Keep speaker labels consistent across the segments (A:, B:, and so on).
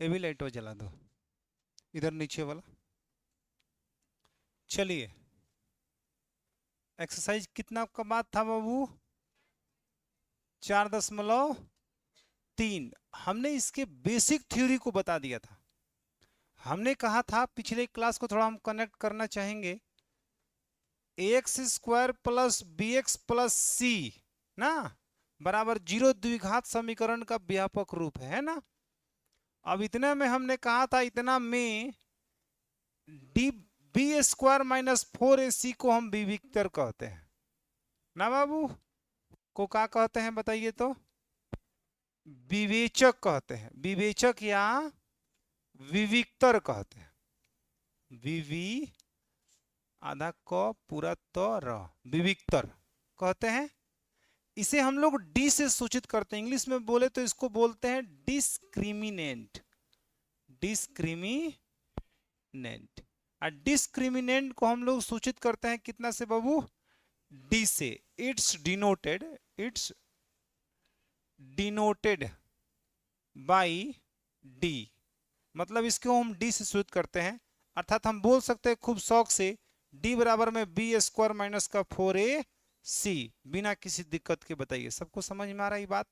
A: ये भी लाइट जला दो, इधर नीचे वाला। चलिए, एक्सरसाइज कितना का बात था बाबू? 4.3। हमने इसके बेसिक थ्योरी को बता दिया था। हमने कहा था, पिछले क्लास को थोड़ा हम कनेक्ट करना चाहेंगे, X square plus B X plus C ना बराबर 0 द्विघात समीकरण का व्यापक रूप है ना। अब इतने में हमने कहा था, इतना में D B square minus 4ac को हम विविक्तर कहते हैं ना बाबू। को क्या कहते हैं बताइए तो? विवेचक कहते हैं, विवेचक या विविक्तर कहते हैं। विवि आधा क पूरा तो र, विविक्तर कहते हैं। इसे हम लोग डी से सूचित करते हैं, इंग्लिश में बोले तो इसको बोलते हैं डिस्क्रिमिनेंट। डिस्क्रिमिनेंट। डिस्क्रिमिनेंट को हम लोग सूचित करते हैं कितना से बाबू? डी से। इट्स डिनोटेड बाई डी, मतलब इसको हम डी से सूचित करते हैं। अर्थात हम बोल सकते हैं खूब शौक से, डी बराबर में बी स्क्वायर माइनस का 4ac, बिना किसी दिक्कत के। बताइए, सबको समझ में आ रहा है बात?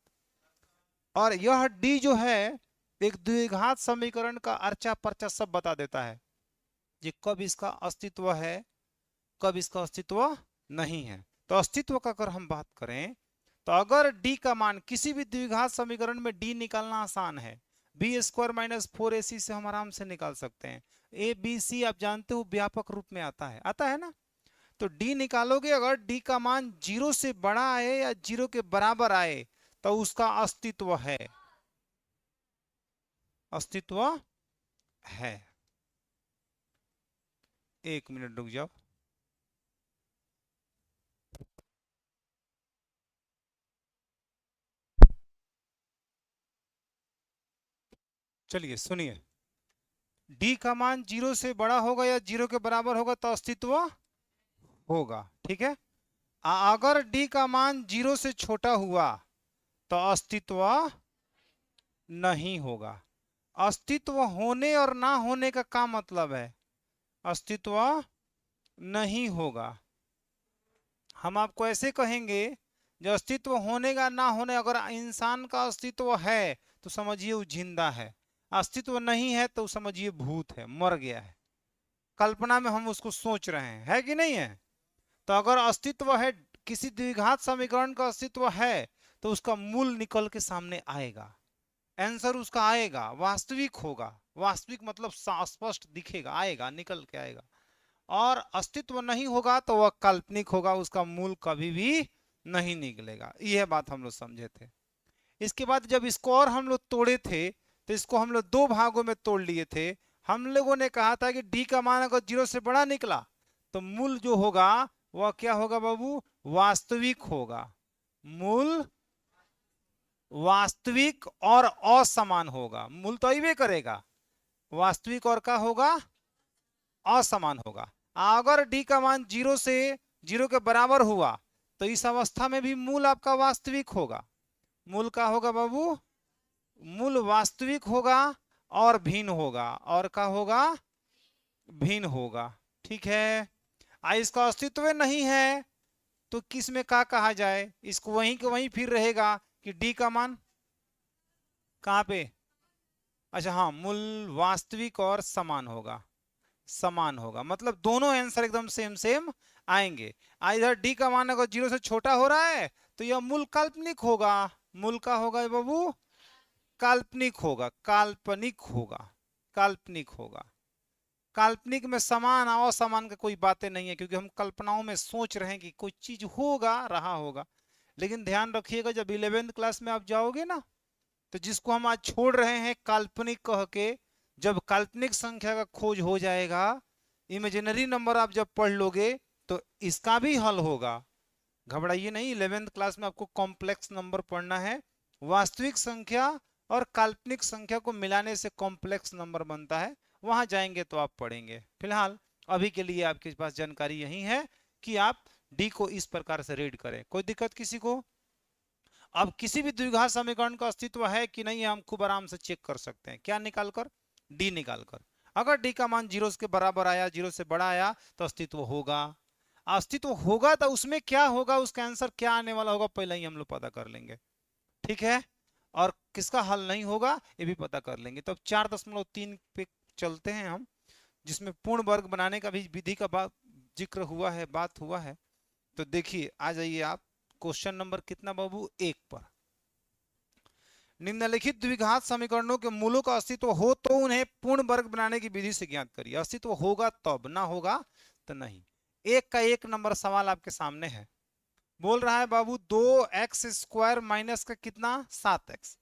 A: और यह डी जो है एक द्विघात समीकरण का अर्चा पर्चा सब बता देता है कि कब इसका अस्तित्व है, कब इसका अस्तित्व नहीं है। तो अस्तित्व का अगर हम बात करें, तो अगर डी का मान, किसी भी द्विघात समीकरण में डी निकालना आसान है। बी स्क्वायर माइनस 4ac से हम आराम से निकाल सकते हैं। ए बी सी आप जानते हो व्यापक रूप में आता है ना। तो डी निकालोगे, अगर डी का मान 0 से बड़ा आए या 0 के बराबर आए तो उसका अस्तित्व है, अस्तित्व है। एक मिनट रुक जाओ। चलिए सुनिए, डी का मान 0 से बड़ा होगा या 0 के बराबर होगा तो अस्तित्व होगा, ठीक है। अगर डी का मान 0 से छोटा हुआ तो अस्तित्व नहीं होगा। अस्तित्व होने और ना होने का क्या मतलब है? अस्तित्व नहीं होगा। हम आपको ऐसे कहेंगे, जो अस्तित्व होने का ना होने, अगर इंसान का अस्तित्व है तो समझिए वो जिंदा है, अस्तित्व नहीं है तो समझिए भूत है, मर गया है। कल्पना में हम उसको सोच रहे हैं, है कि नहीं है? तो अगर अस्तित्व है, किसी द्विघात समीकरण का अस्तित्व है, तो उसका मूल निकल के सामने आएगा, आंसर उसका आएगा, वास्तविक होगा। वास्तविक मतलब स्पष्ट दिखेगा, आएगा, निकल के आएगा। और अस्तित्व नहीं होगा तो वह काल्पनिक होगा, उसका मूल कभी भी नहीं निकलेगा। यह बात हम लोग समझे थे। इसके बाद जब इसको और हम लोग तोड़े थे, तो इसको हम लोग दो भागों में तोड़ लिए थे। हम लोगों ने कहा था कि डी का मान अगर 0 से बड़ा निकला तो मूल जो होगा वह क्या होगा बाबू? वास्तविक होगा। मूल वास्तविक और असमान होगा। मूल तो अइबे करेगा, वास्तविक और क्या होगा? असमान होगा। अगर डी का मान 0 से 0 के बराबर हुआ तो इस अवस्था में भी मूल आपका वास्तविक होगा। मूल का होगा बाबू? मूल वास्तविक होगा और भिन्न होगा। और क्या होगा? भिन्न होगा, ठीक है। इसका अस्तित्व नहीं है तो किस में क्या कहा जाए? इसको वहीं के वहीं फिर रहेगा कि डी का मान कहाँ पे? अच्छा हाँ, मूल वास्तविक और समान होगा। समान होगा मतलब दोनों आंसर एकदम सेम सेम आएंगे। इधर डी का मान अगर 0 से छोटा हो रहा है तो यह मूल काल्पनिक होगा। मूल का होगा बाबू? काल्पनिक होगा, काल्पनिक होगा, काल्पनिक होगा। काल्पनिक में समान असमान का कोई बातें नहीं है, क्योंकि हम कल्पनाओं में सोच रहे हैं कि कोई चीज होगा, रहा होगा। लेकिन ध्यान रखिएगा, जब 11वीं क्लास में आप जाओगे ना, तो जिसको हम आज छोड़ रहे हैं काल्पनिक कह के, जब काल्पनिक संख्या का खोज हो जाएगा, इमेजिनरी नंबर आप जब पढ़ लोगे तो इसका भी हल होगा। घबराइए नहीं, 11वीं क्लास में आपको कॉम्प्लेक्स नंबर पढ़ना है। वास्तविक संख्या और काल्पनिक संख्या को मिलाने से कॉम्प्लेक्स नंबर बनता है, वहां जाएंगे तो आप पढ़ेंगे। फिलहाल अभी के लिए आपके पास जानकारी यही है कि आप डी को इस प्रकार से रीड करें। कोई दिक्कत किसी को? अब किसी भी द्विघात समीकरण का अस्तित्व है कि नहीं, हम खूब आराम से चेक कर सकते हैं। क्या निकालकर? डी निकालकर। अगर डी का मान 0 के बराबर आया, 0 से बड़ा आया, तो अस्तित्व होगा। अस्तित्व होगा तो उसमें क्या होगा, उसका आंसर क्या आने वाला होगा, पहले ही हम लोग पता कर लेंगे। ठीक है, और किसका हल नहीं होगा ये भी पता कर लेंगे। तो अब 4.3 पे चलते हैं हम, जिसमें पूर्ण वर्ग बनाने का भी विधि का बात जिक्र हुआ है, बात हुआ है। तो देखिए, आ जाइए आप क्वेश्चन नंबर कितना बाबू, 1 पर। निम्नलिखित द्विघात समीकरणों के मूलों का अस्तित्व हो तो उन्हें पूर्ण वर्ग बनाने की विधि से ज्ञात करिए। अस्तित्व होगा तब, ना होगा तो नहीं। एक का 1 नंबर सवाल आपके सामने है। बोल रहा है बाबू 2x² माइनस का कितना 7x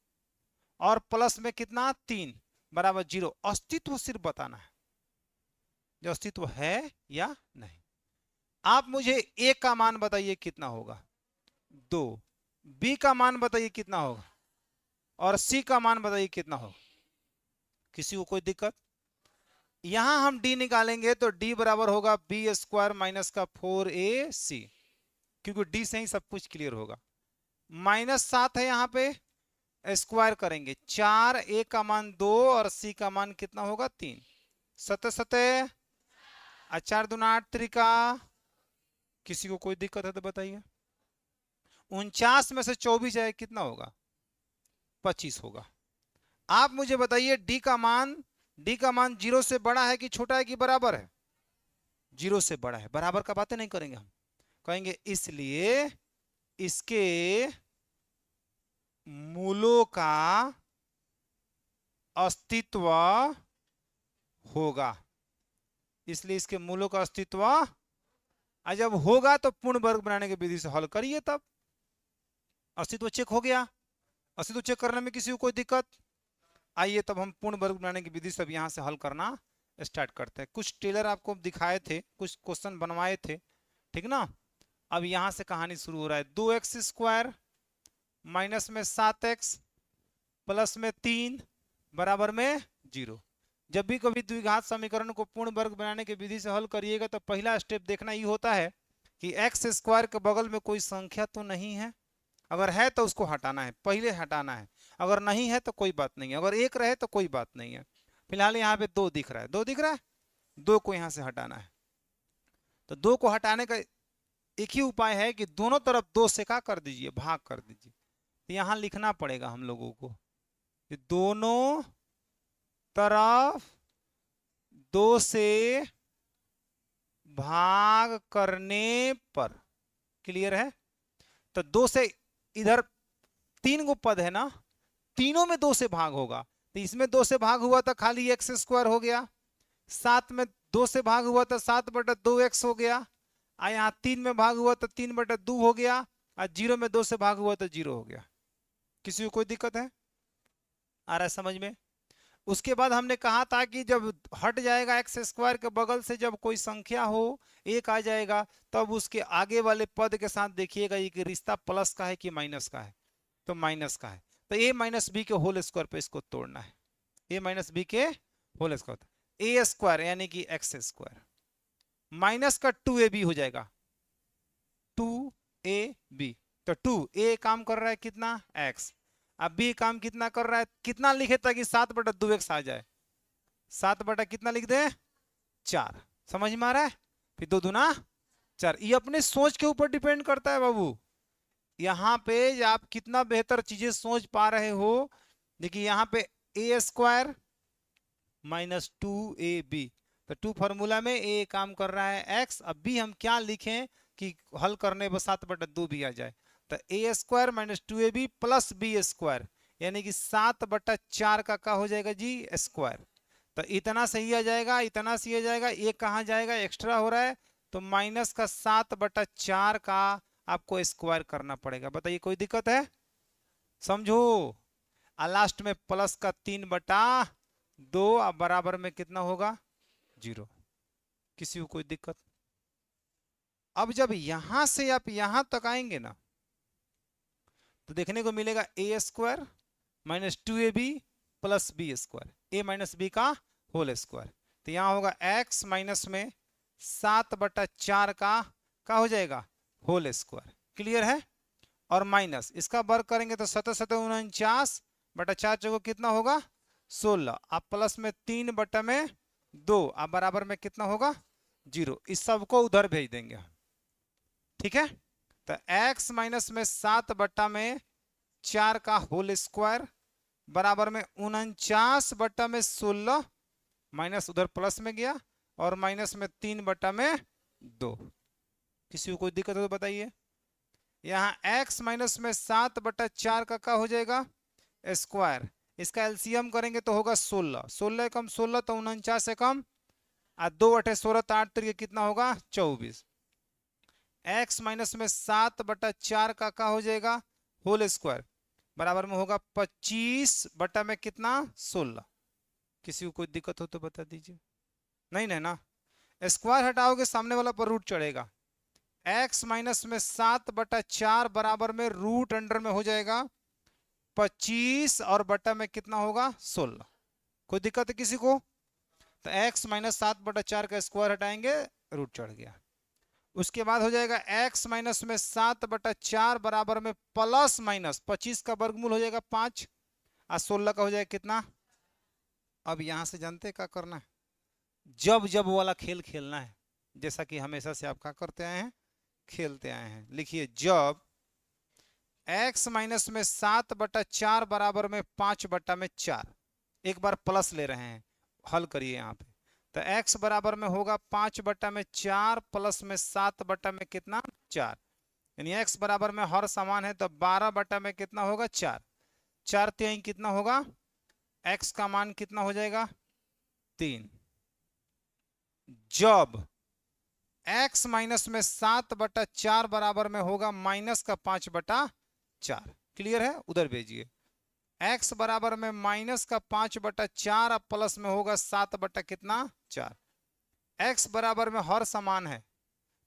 A: और प्लस में कितना 3 बराबर 0। अस्तित्व सिर्फ बताना है, जो अस्तित्व है या नहीं। आप मुझे a का मान बताइए कितना होगा 2, b का मान बताइए कितना होगा, और c का मान बताइए कितना होगा। किसी को कोई दिक्कत? यहां हम d निकालेंगे तो d बराबर होगा b² माइनस का 4ac, क्योंकि d से ही सब कुछ क्लियर होगा। -7 है यहाँ पे, स्क्वायर करेंगे 4, a का मान 2 और c का मान कितना होगा 3। 7 7 4 दूना 8 त्रिका। किसी को कोई दिक्कत है तो बताइए। 49 में से 24 जाए कितना होगा 25 होगा। आप मुझे बताइए d का मान 0 से बड़ा है कि छोटा है कि बराबर है? 0 से बड़ा है। बराबर का बातें नहीं करेंगे हम, कहेंगे इसलिए इसके मूलों का अस्तित्व होगा। इसलिए इसके मूलों का अस्तित्व, जब होगा तो पूर्ण वर्ग बनाने की विधि से हल करिए। तब अस्तित्व चेक हो गया। अस्तित्व चेक करने में किसी को कोई दिक्कत? आइए तब हम पूर्ण वर्ग बनाने की विधि से अब यहां से हल करना स्टार्ट करते हैं। कुछ टेलर आपको दिखाए थे, कुछ क्वेश्चन बनवाए थे, ठीक ना। अब यहां से कहानी शुरू हो रहा है। 2x² माइनस में 7x प्लस में 3 बराबर में 0। जब भी कभी द्विघात समीकरण को पूर्ण वर्ग बनाने की विधि से हल करिएगा तो पहला स्टेप देखना ये होता है कि x² के बगल में कोई संख्या तो नहीं है। अगर है तो उसको हटाना है, पहले हटाना है। अगर नहीं है तो कोई बात नहीं है, अगर 1 रहे तो कोई बात नहीं है। फिलहाल यहाँ पे 2 दिख रहा है, 2 दिख रहा है, 2 को यहाँ से हटाना है। तो 2 को हटाने का एक ही उपाय है कि दोनों तरफ 2 से क्या कर दीजिए, भाग कर दीजिए। तो यहाँ लिखना पड़ेगा हम लोगों को कि दोनों तरफ 2 से भाग करने पर। क्लियर है? तो 2 से इधर 3 गो पद है ना, तीनों में 2 से भाग होगा। तो इसमें 2 से भाग हुआ तो खाली x² हो गया। 7 में 2 से भाग हुआ तो 7/2x हो गया। यहाँ 3 में भाग हुआ तो 3/2 हो गया। और 0 में 2 से भाग हुआ तो 0 हो गया। किसी को कोई दिक्कत है? आ रहा है समझ में? उसके बाद हमने कहा था कि जब हट जाएगा x² के बगल से, जब कोई संख्या हो 1 आ जाएगा, तब उसके आगे वाले पद के साथ देखिएगा ये कि रिश्ता प्लस का है कि माइनस का है। तो माइनस का है, तो a माइनस बी के होल स्क्वायर पे इसको तोड़ना है। a माइनस बी के होल स्क्वायर, a² यानी कि x² माइनस का 2ab हो जाएगा, 2ab। तो 2a काम कर रहा है कितना x, अब b काम कितना कर रहा है, कितना लिखे ताकि 7/2x आ जाए। 7 बटा कितना लिख दे 4। समझ में आ रहा है? फिर 2 दूना 4। ये अपने सोच के ऊपर डिपेंड करता है बाबू। यहाँ पे आप कितना बेहतर चीजें सोच पा रहे हो। देखिए यहाँ पे a² माइनस 2ab, तो 2 फॉर्मूला में a काम कर रहा है x। अब b हम क्या लिखें कि हल करने पर 7/2 भी आ जाए। तो a² minus 2ab plus b² यानी कि 7/4 का क्या हो जाएगा जी स्क्वायर। तो इतना सही आ जाएगा, इतना सही आ जाएगा। ये कहाँ जाएगा, एक्स्ट्रा हो रहा है, तो माइनस का 7/4 का आपको स्क्वायर करना पड़ेगा। बताइए कोई दिक्कत है? समझो। लास्ट में प्लस का 3/2 अब बराबर में कितना होगा 0। किसी को कोई दिक्कत? अब जब यहां से आप यहां तक आएंगे ना, तो देखने को मिलेगा a² minus 2ab plus b², a minus B का होल स्क्वायर। तो यहां होगा x माइनस में 7/4 का क्या हो जाएगा होल स्क्वायर। क्लियर है? और माइनस इसका वर्ग करेंगे तो 7 7 49 बटा 4 चौको कितना होगा 16। अब प्लस में 3 बटा में 2 अब बराबर में कितना होगा 0। इस सबको उधर भेज देंगे हम। ठीक है, तो x माइनस में 7 बटा में 4 का होल स्क्वायर बराबर में 49 बटा में 16 माइनस उधर प्लस में गया और माइनस में 3 बटा में 2। किसी को कोई दिक्कत हो तो बताइए। यहाँ x माइनस में 7 बटा 4 का हो जाएगा स्क्वायर, इसका एलसीएम करेंगे तो होगा 16। 16 कम 16 तो 49 कम 2 अठे 16 तो 8 तरीके कितना होगा 24। x माइनस में 7 बटा 4 का हो जाएगा होल स्क्वायर बराबर में होगा 25 बटा में कितना 16। किसी को कोई दिक्कत हो तो बता दीजिए। नहीं नहीं ना, स्क्वायर हटाओगे सामने वाला पर रूट चढ़ेगा। x माइनस में 7 बटा 4 बराबर में रूट अंडर में हो जाएगा 25 और बटा में कितना होगा 16। कोई दिक्कत है किसी को? तो x माइनस 7 बटा 4 का स्क्वायर हटाएंगे रूट चढ़ गया। उसके बाद हो जाएगा x माइनस में 7 बटा 4 बराबर में प्लस माइनस 25 का वर्गमूल हो जाएगा 5 और 16 का हो जाएगा कितना। अब यहां से जानते क्या करना है, जब जब वाला खेल खेलना है जैसा कि हमेशा से आप क्या करते आए हैं खेलते आए हैं। लिखिए जब x माइनस में 7 बटा 4 बराबर में 5 बटा में 4, एक बार प्लस ले रहे हैं हल करिए यहाँ पे, तो x बराबर में होगा 5 बटा में 4 प्लस में 7 बटा में कितना 4, यानी x बराबर में हर समान है तो 12 बटा में कितना होगा 4। 4 3 कितना होगा, x का मान कितना हो जाएगा 3। जब x माइनस में 7 बटा 4 बराबर में होगा माइनस का 5 बटा 4। क्लियर है, उधर भेजिए। x बराबर में माइनस का 5 बटा 4 अब प्लस में होगा 7 बटा कितना 4। x बराबर में हर समान है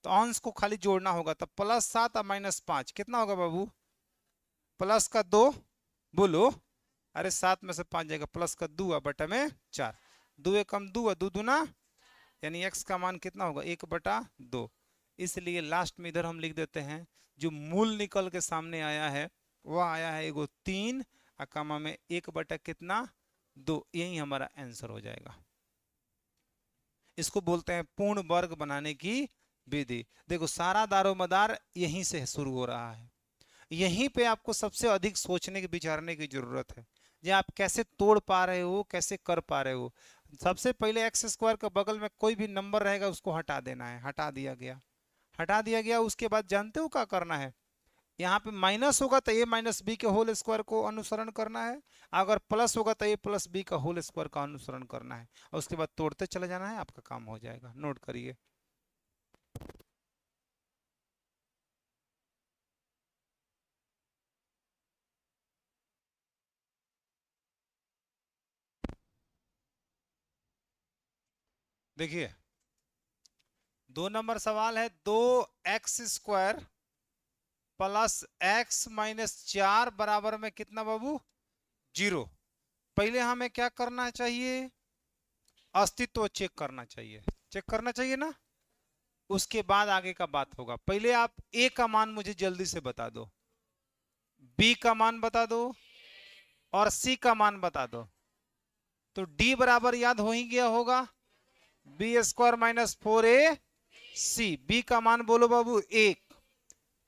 A: तो अंश को खाली जोड़ना होगा, तो प्लस 7 और माइनस 5 कितना होगा बाबू, प्लस का 2 बोलो, अरे 7 में से 5 जाएगा प्लस का 2 बटा में 4, 2 एकम 2 2 दूना, यानी x का मान कितना होगा 1 बटा 2। इसलिए लास्ट में इधर हम लिख देते हैं जो मूल निकल के सामने आया है वह आया है एगो 3 अकामा में 1 बटा कितना 2। यही हमारा आंसर हो जाएगा। इसको बोलते हैं पूर्ण वर्ग बनाने की विधि। देखो सारा दारोमदार यहीं से शुरू हो रहा है, यहीं पे आपको सबसे अधिक सोचने की विचारने की जरूरत है कि आप कैसे तोड़ पा रहे हो कैसे कर पा रहे हो। सबसे पहले एक्स स्क्वायर के बगल में कोई भी नंबर रहेगा उसको हटा देना है, हटा दिया गया, हटा दिया गया। उसके बाद जानते हो क्या करना है, यहाँ पे माइनस होगा तो ए माइनस बी के होल स्क्वायर को अनुसरण करना है, अगर प्लस होगा तो ए प्लस बी का होल स्क्वायर का अनुसरण करना है और उसके बाद तोड़ते चले जाना है, आपका काम हो जाएगा। नोट करिए। देखिए 2 नंबर सवाल है, 2x² प्लस x माइनस 4 बराबर में कितना बाबू 0। पहले हमें क्या करना चाहिए, अस्तित्व चेक करना चाहिए, चेक करना चाहिए ना, उसके बाद आगे का बात होगा। पहले आप a का मान मुझे जल्दी से बता दो, b का मान बता दो और c का मान बता दो। तो d बराबर याद हो ही गया होगा, b² माइनस 4ac। b का मान बोलो बाबू 1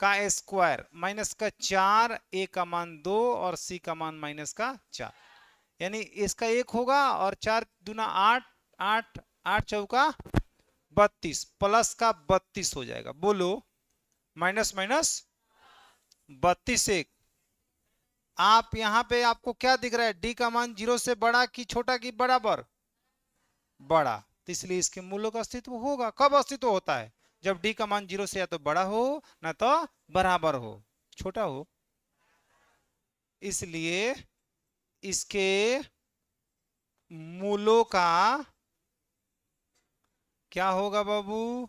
A: का स्क्वायर माइनस का 4, a का मान 2 और c का मान माइनस का 4, यानी इसका 1 होगा और 4 दूना 8, 8 8 चौका 32 प्लस का 32 हो जाएगा। बोलो माइनस माइनस 32 1। आप यहां पे आपको क्या दिख रहा है, d का मान 0 से बड़ा कि छोटा कि बराबर, बड़ा, तो इसलिए इसके मूल्यों का अस्तित्व होगा। कब अस्तित्व होता है, जब d का मान 0 से या तो बड़ा हो ना तो बराबर हो, छोटा हो। इसलिए इसके मूलों का क्या होगा बाबू,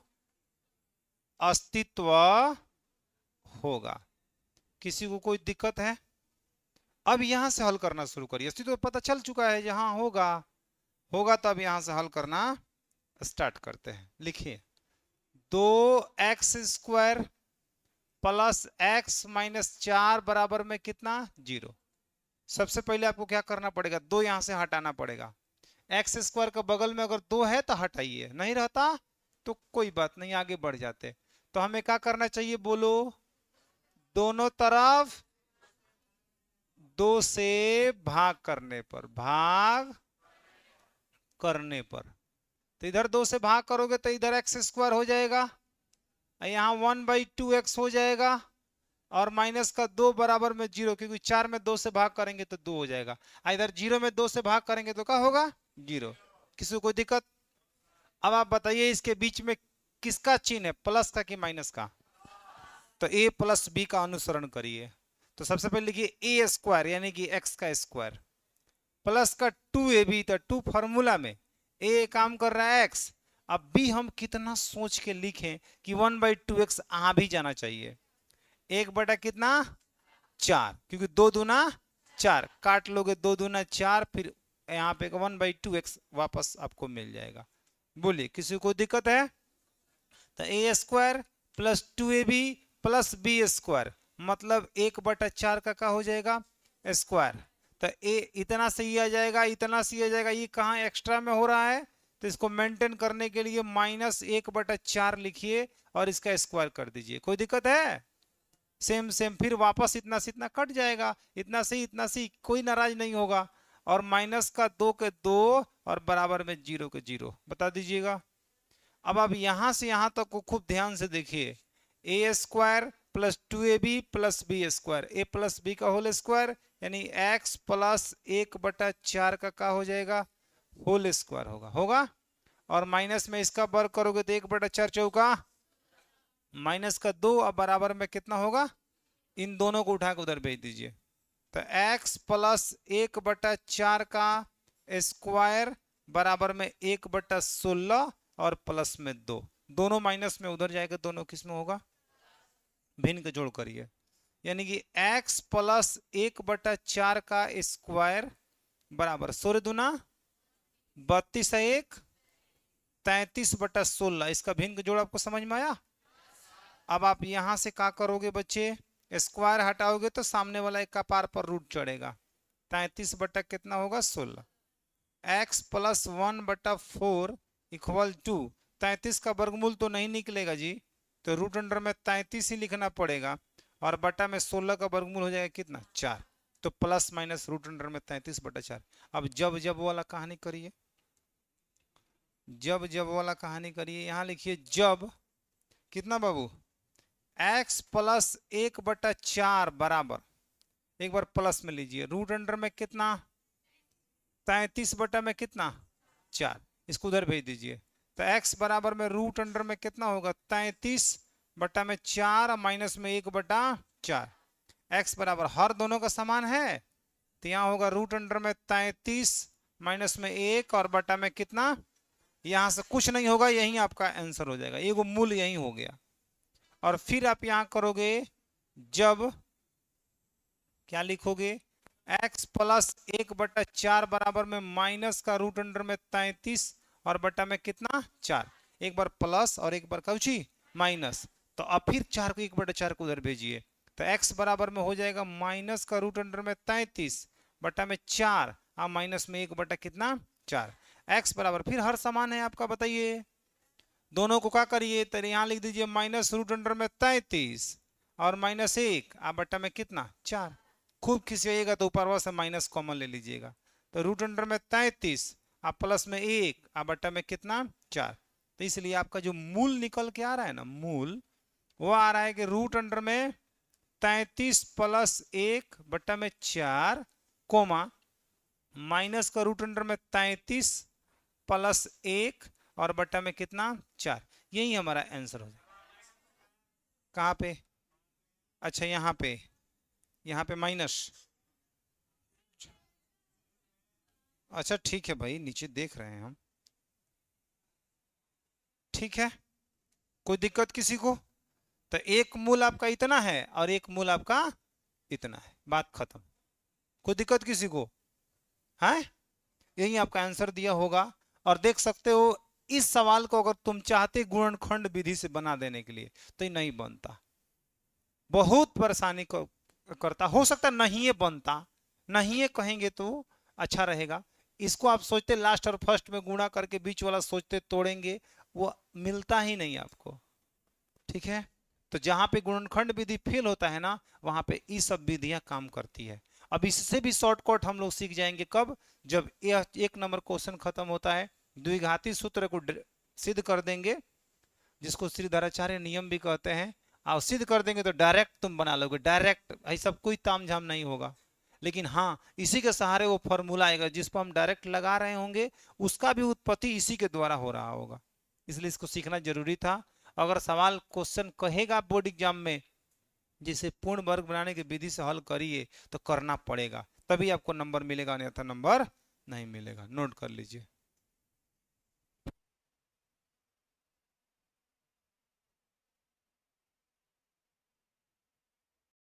A: अस्तित्व होगा। किसी को कोई दिक्कत है? अब यहां से हल करना शुरू करिए, अस्तित्व पता चल चुका है, जहां होगा होगा तो अब यहां से हल करना स्टार्ट करते हैं। लिखिए 2x² प्लस एक्स माइनस 4 बराबर में कितना 0। सबसे पहले आपको क्या करना पड़ेगा, 2 यहां से हटाना पड़ेगा। एक्स स्क्वायर का बगल में अगर 2 है तो हटाइए, नहीं रहता तो कोई बात नहीं, आगे बढ़ जाते। तो हमें क्या करना चाहिए बोलो, दोनों तरफ 2 से भाग करने पर, भाग करने पर, तो इधर 2 से भाग करोगे तो इधर एक्स स्क्वायर हो जाएगा, यहाँ 1/2x हो जाएगा, और माइनस का 2 बराबर में 0, क्योंकि 4 में 2 से भाग करेंगे तो 2 हो जाएगा। इधर 0 में 2 से भाग करेंगे तो क्या होगा 0। किसी को कोई दिक्कत? अब आप बताइए इसके बीच में किसका चिन्ह है, प्लस का कि माइनस का? तो a प्लस बी का अनुसरण करिए। तो सबसे पहले लिखिए ए स्क्वायर यानी कि एक्स का स्क्वायर प्लस का 2ab, तो 2 फॉर्मूला में a काम कर रहा है x। अब b हम कितना सोच के लिखें कि 1/2x आ भी जाना चाहिए। 1 बटा कितना 4, क्योंकि 2 दूना 4, काट लोगे 2 दूना 4, फिर यहाँ पे 1/2x वापस आपको मिल जाएगा। बोलिए किसी को दिक्कत है? तो A square plus 2ab plus B square मतलब 1/4 का क्या हो जाएगा स्क्वायर। तो ए इतना सही आ जाएगा, इतना सही आ जाएगा, ये कहाँ एक्स्ट्रा में हो रहा है, तो इसको मेंटेन करने के लिए -1/4 लिखिए और इसका स्क्वायर कर दीजिए। कोई दिक्कत है? सेम सेम, फिर वापस इतना से इतना कट जाएगा, इतना से इतना से, कोई नाराज नहीं होगा। और माइनस का 2 के 2 और बराबर में 0 के 0, बता दीजिएगा। अब आप यहां से यहां तक को खूब ध्यान से देखिए, A square plus 2ab plus B square, A plus B का होल स्क्वायर यानी x प्लस 1/4 का क्या हो जाएगा होल स्क्वायर होगा। और माइनस में इसका वर्ग करोगे तो 1/4 चौका माइनस का 2 और बराबर में कितना होगा, इन दोनों को उठा के उधर भेज दीजिए। तो x प्लस 1/4 का स्क्वायर बराबर में 1/16 और प्लस में 2, दोनों माइनस में उधर जाएगा, दोनों किस में होगा भिन्न के जोड़ करिए, यानी कि x प्लस 1/4 का स्क्वायर बराबर 16 दूना 32 है 1 33/16, इसका भिन्न का जोड़ आपको समझ में आया? अब आप यहां से क्या करोगे बच्चे, स्क्वायर हटाओगे तो सामने वाला एक का पार पर रूट चढ़ेगा, 33 बटा कितना होगा 16, x प्लस 1/4 इक्वल टू 33 का वर्गमूल तो नहीं निकलेगा जी, तो रूट अंडर में 33 ही लिखना पड़ेगा, और बटा में 16 का वर्गमूल हो जाएगा कितना 4, तो प्लस माइनस रूट अंडर में 33/4। अब जब जब वाला कहानी करिए, जब जब वाला कहानी करिए, यहां लिखिए जब कितना बाबू x प्लस 1/4 बराबर, एक बार प्लस में लीजिए, रूट अंडर में कितना 33 बटा में कितना 4, इसको उधर भेज दीजिए। तो x बराबर में रूट अंडर में कितना होगा 33 बटा में 4 माइनस में 1/4, x बराबर हर दोनों का समान है, तो यहाँ होगा रूट अंडर में 33 माइनस में 1 और बटा में कितना, यहां से कुछ नहीं होगा, यही आपका आंसर हो जाएगा, ये मूल यही हो गया। और फिर आप यहां करोगे जब क्या लिखोगे x प्लस 1/4 बराबर में माइनस का रूट अंडर में 33 और बटा में कितना 4, एक बार प्लस और एक बार कौची माइनस, तो अब फिर 4 को 1/4 को उधर भेजिए, तो x बराबर में हो जाएगा माइनस का रूट अंडर में 33 बटा में 4 और माइनस में 1 बटा कितना 4, x बराबर फिर हर समान है आपका, बताइए दोनों को क्या करिए, तो यहां लिख दीजिए माइनस रूट अंडर में 33 और माइनस 1 आ बटा में कितना 4, खूब खिंचवाइएगा तो ऊपर से माइनस कॉमन ले लीजिएगा, तो रूट अंडर में 33 आप प्लस में 1 आ बटा में कितना 4, तो इसलिए आपका जो मूल निकल के आ रहा है ना, मूल वो आ रहा है कि रूट अंडर में 33 प्लस 1 बटा में 4 कोमा माइनस का रूट अंडर में 33 प्लस 1 और बटा में कितना 4, यही हमारा आंसर हो जाएगा। कहाँ पे, अच्छा यहाँ पे माइनस, अच्छा ठीक है भाई, नीचे देख रहे हैं हम, ठीक है कोई दिक्कत किसी को? तो एक मूल आपका इतना है और एक मूल आपका इतना है, बात खत्म, कोई दिक्कत किसी को है? यही आपका आंसर दिया होगा। और देख सकते हो इस सवाल को अगर तुम चाहते गुणनखंड विधि से बना देने के लिए तो ये नहीं बनता, बहुत परेशानी करता, हो सकता नहीं ये बनता, नहीं ये कहेंगे तो अच्छा रहेगा। इसको आप सोचते लास्ट और फर्स्ट में गुणा करके बीच वाला सोचते तोड़ेंगे, वो मिलता ही नहीं आपको। ठीक है, तो जहां पे गुणनखंड विधि फेल होता है ना, वहां पे ये सब विधियां काम करती है। अब इससे भी शॉर्टकट हम लोग सीख जाएंगे कब, जब यह 1 नंबर क्वेश्चन खत्म होता है, द्विघाती सूत्र को सिद्ध कर देंगे, जिसको श्रीधराचार्य नियम भी कहते हैं, और सिद्ध कर देंगे तो डायरेक्ट तुम बना लोगे, डायरेक्ट, ऐसा कोई तामझाम नहीं होगा। लेकिन हाँ, इसी के सहारे वो फॉर्मूला आएगा जिसको हम डायरेक्ट लगा रहे होंगे, उसका भी उत्पत्ति इसी के द्वारा हो रहा होगा। इसलिए इसको सीखना जरूरी था। अगर सवाल क्वेश्चन कहेगा बोर्ड एग्जाम में जिसे पूर्ण वर्ग बनाने की विधि से हल करिए, तो करना पड़ेगा, तभी आपको नंबर मिलेगा, अन्यथा नंबर नहीं मिलेगा। नोट कर लीजिए।